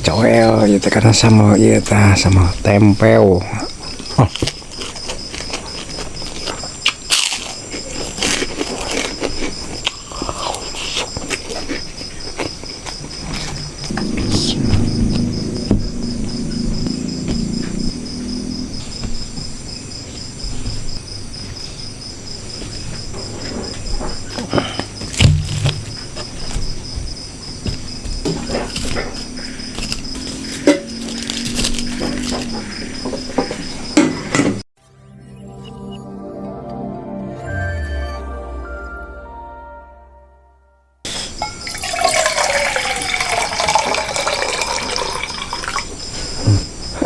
Coel gitu karena sama sama tempel.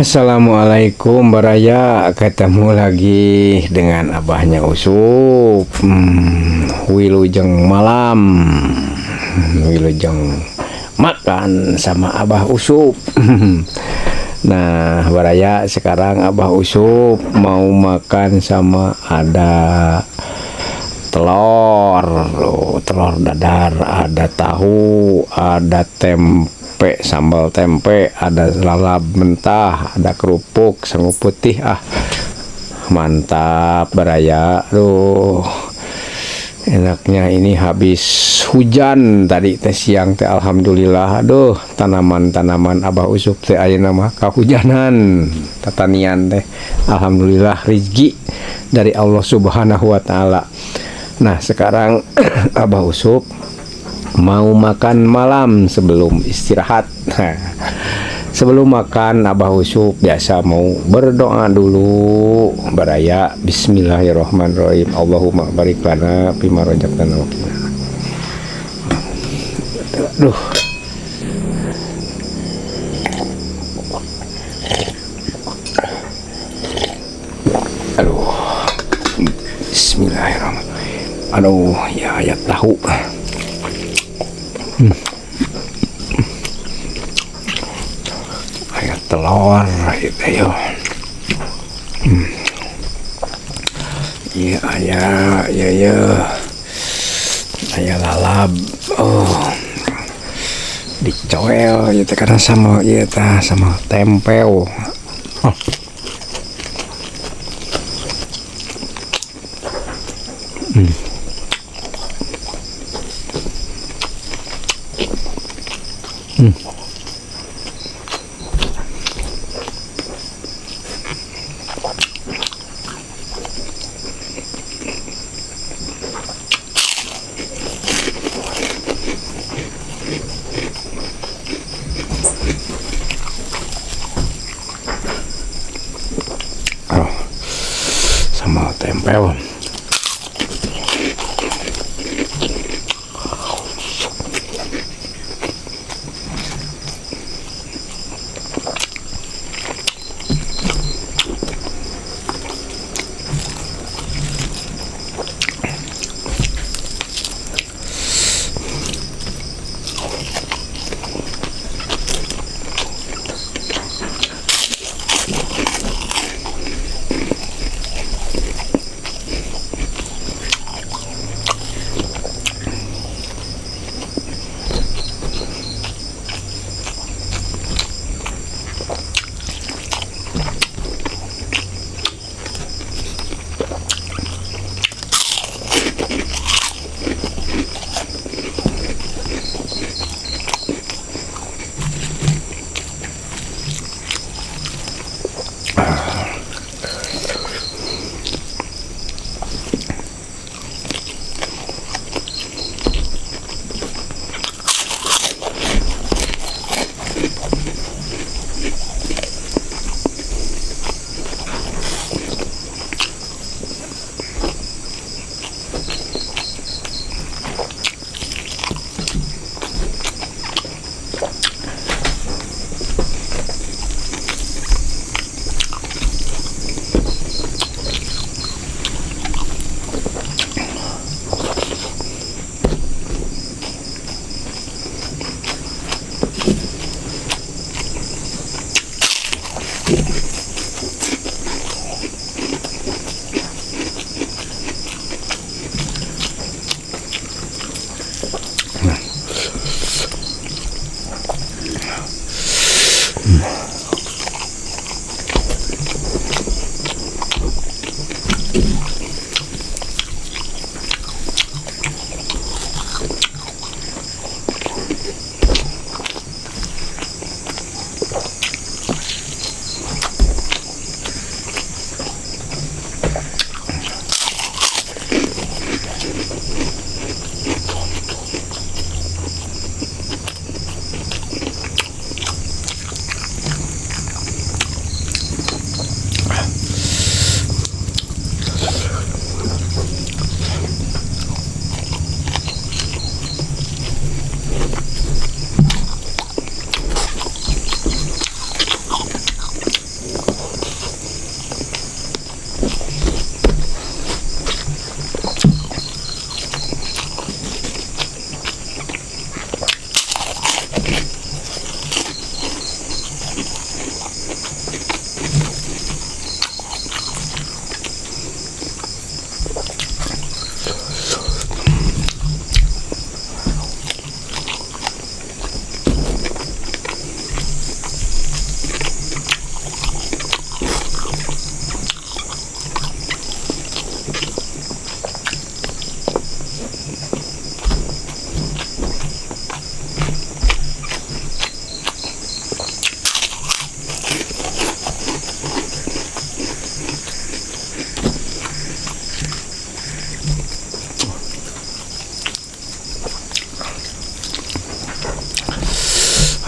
Assalamualaikum baraya, ketemu lagi dengan abahnya Usup. Wilujeng malam, wilujeng makan sama Abah Usup. Nah baraya, sekarang Abah Usup mau makan sama ada telur dadar, ada tahu, ada tempe, sambal tempe, ada lalap mentah, ada kerupuk, sangu putih. Mantap baraya. Enaknya ini habis hujan tadi teh siang teh, alhamdulillah. Tanaman-tanaman Abah Usup teh aya nama kahujanan, tatanian teh alhamdulillah, rezeki dari Allah Subhanahu wa taala. Nah sekarang Abah Usup mau makan malam sebelum istirahat. Sebelum makan Abah Usup biasa mau berdoa dulu baraya. Bismillahirrahmanirrahim. Allahumma barik lana fima razaqtana wa qina. Bismillahirrahmanirrahim. Ya ayat tahu. Ayat telur itu yo. Iya ayah lalap. Dicoel gitu karena sama sama tempel. Sama tempel.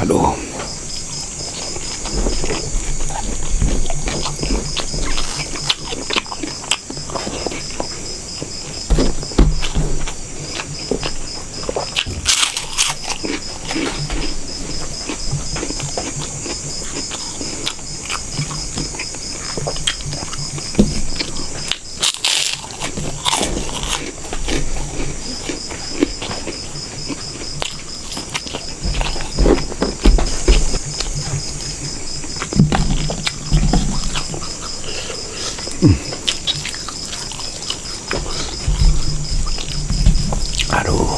Aduh. Aduh.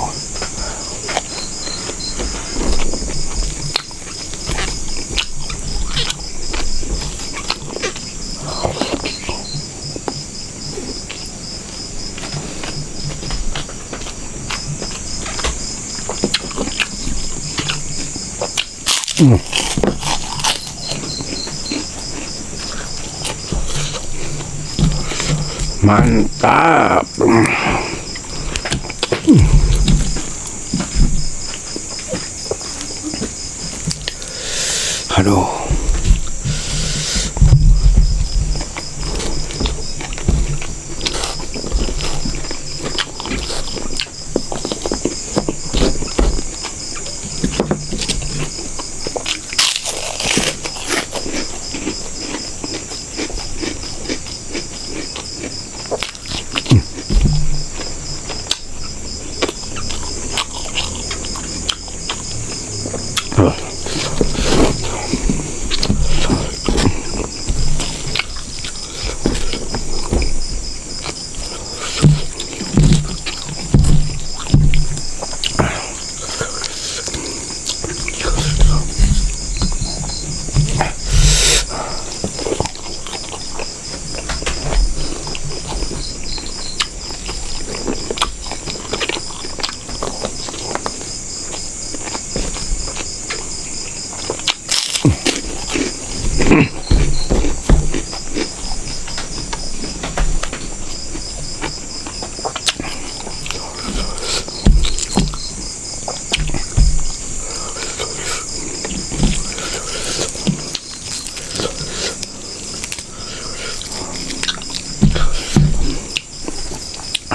Mantap. Aduh.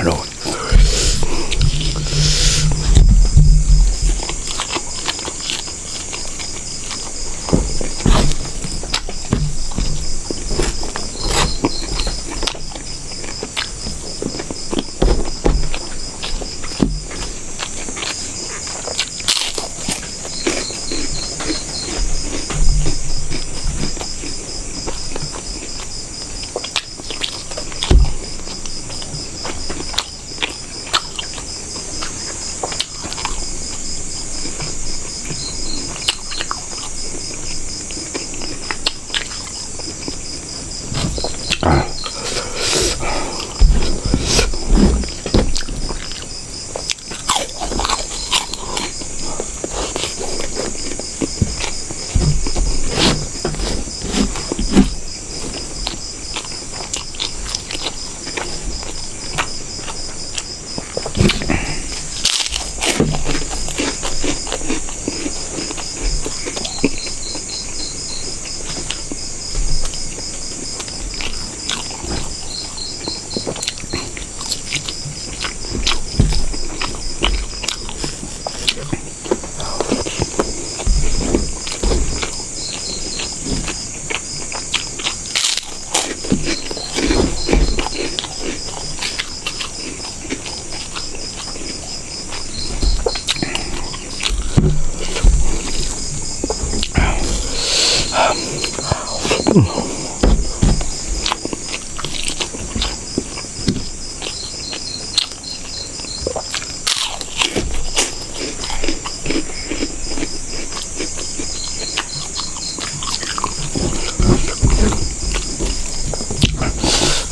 Aduh.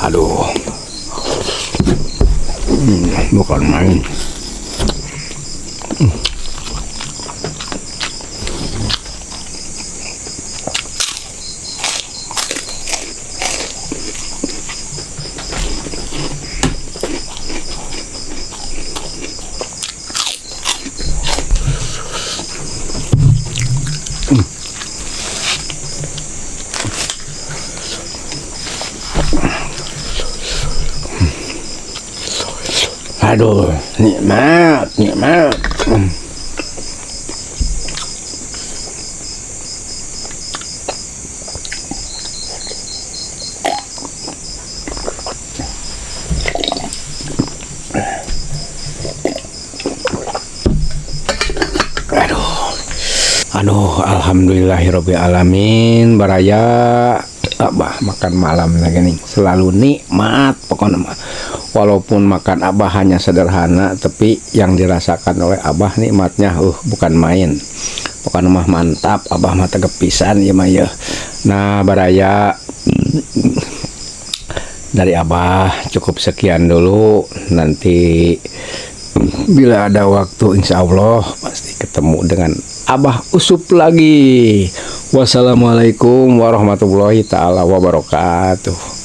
Aduh. Bukan main. Aduh, nikmat, nikmat. Aduh, alhamdulillahirabbil alamin. Baraya Abah makan malam lagi nih selalu nikmat pokoknya mah. Walaupun makan Abah hanya sederhana, tapi yang dirasakan oleh Abah nikmatnya bukan main. Pokoknya mah mantap, Abah mah tegep pisan ya mah ya. Nah, baraya dari Abah cukup sekian dulu. Nanti bila ada waktu insya Allah pasti ketemu dengan Abah Usup lagi. Wassalamualaikum warahmatullahi taala wabarakatuh.